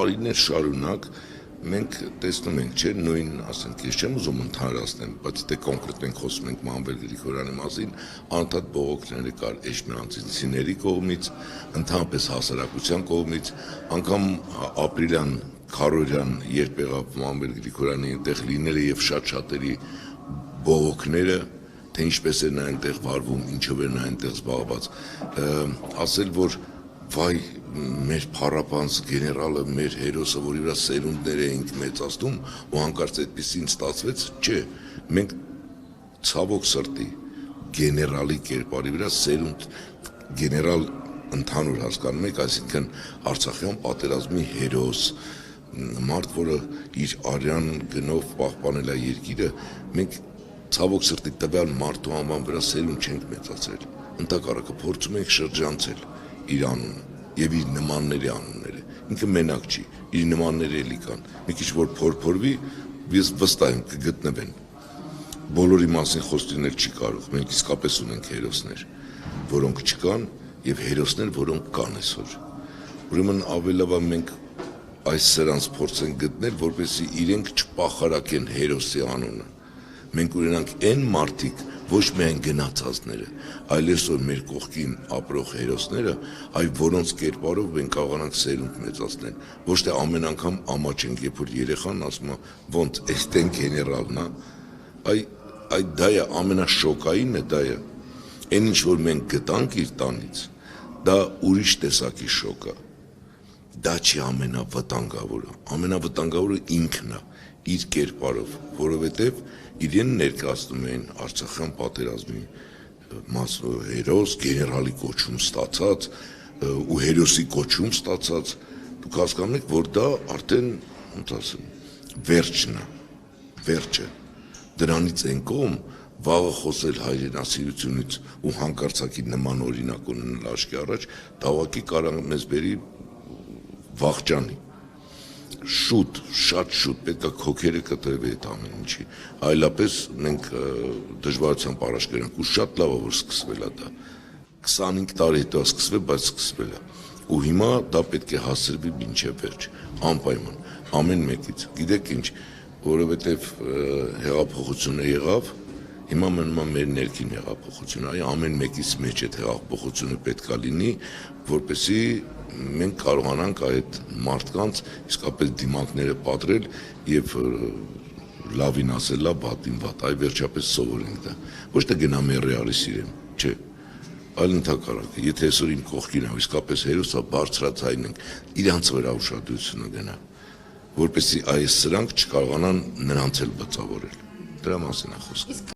տարիներ շարունակ մենք տեսնում ենք, չէ, նույն, ասենք, ես չեմ ուզում ընդհանրացնել, բայց դե կոնկրետ մենք խոսում ենք Մանվել Գրիգորյանի մասին, անընդհատ բողոքները կար էջմիածինցիների կողմից, ընդհանրապես հասարակության կողմից, անգամ ապրիլյան, քարորյան, երբ եղավ Մանվել Գրիգորյանի այնտեղ լինելը եւ շատ-շատերի բողոքները, թե ինչպես էր նա այնտեղ վարվում, ինչով էր նա այնտեղ զբաղված, ասել, որ վայ մեր փառապանց գեներալը, մեր հերոսը, որի վրա սերունդներ էինք մեծացնում, ու հանկարծ այդպեսին ստացվեց, չէ, մենք ցավոք սրտի գեներալի կերպարի վրա սերունդ, գեներալ ընդհանուր հասկանում եք, այսինքն Արցախյան պատերազմի հերոս, մարդ, որը իր արյան գնով պահպանել է երկիրը, մենք ցավոք սրտի տվյալ մարդու անվան վրա սերունդ չենք մեծացրել, ընդհակառակը փորձում ենք շրջանցել իր անունը եւ իր նմանների անունները, ինքը մենակ չի, իր նմանները էլի կան, մի քիչ որ փորփորվի, ես վստահ եմ կգտնվեն, բոլորի մասին խոստինել չի կարող, մենք իսկապես ունենք հերոսներ, որոնք չկան եւ հերոսներ, որոնք կան այսօր, ուրեմն ավելավա մենք այս սրանց փորձենք գտնել, որպեսզի իրենք չպախարակեն հերոսի անունը, մենք ունենանք այն մարդիկ, ոչ միայն գնացածները, այլ այսօր մեր կողքին ապրող հերոսները, այ որոնց կերպարով մենք կարողանանք սերունդ մեծացնել, ոչ թե ամեն անգամ ամաչենք, երբ որ երեխան ասում է, ոնց էստեն գեներալն է, այ դա է ամենաշոկայինը, դա է, այն ինչ որ մենք գտանք իր տանից, դա ուրիշ տեսակի շոկ է, դա չի ամենավտանգավորը ինքն է, իր կերպարով, որովհետև իրեն ներկայացնում էին Արցախյան պատերազմի հերոս, գեներալի կոչում ստացած ու հերոսի կոչում ստացած, դուք հասկանում եք, որ դա արդեն, ոնց ասեմ, վերջն է, վերջը, դրանից են կողմ վաղը խոսել հայրենասիրությունից ու հանկարծակի նման օրինակ ունենալ աչքի առաջ, դա ուղղակի կարող մեզ բերի վախճանի, շուտ, շատ շուտ, պետք է քոքերը կտրվի այդ ամեն ինչի, այլապես մենք դժվարությամբ առաջ գնանք ու շատ լավ է, որ սկսվել է դա, 25 տարի հետո սկսվել, բայց սկսվել է, ու հիմա դա պետք է հասցրվի մինչև վերջ, անպայման, ամեն մեկից, գիտեք ինչ, որովհետև հեղափոխությունը եղավ, հիմա մնում է մեր ներքին հեղափոխությունը, այ ամեն մեկից մեջ այդ հեղափոխությունը պետք է լինի, որպեսզի մենք կարողանանք այդ մարդկանց իսկապես դիմակները պատրել եւ լավին ասել լավ, վատին վատ, այ վերջապես սովորենք դա, ոչ թե գնամ ռեալի սիրեմ, չէ, այլ ընդհակառակը, եթե այսօր իմ կողքին է, իսկապես հերոսա բարձրացային ենք, իրանց վրա ուշադրությունը գնա, որպեսզի այս սրանք չկարողանան նրանց էլ բծավորել, դրա մասին է խոսքը։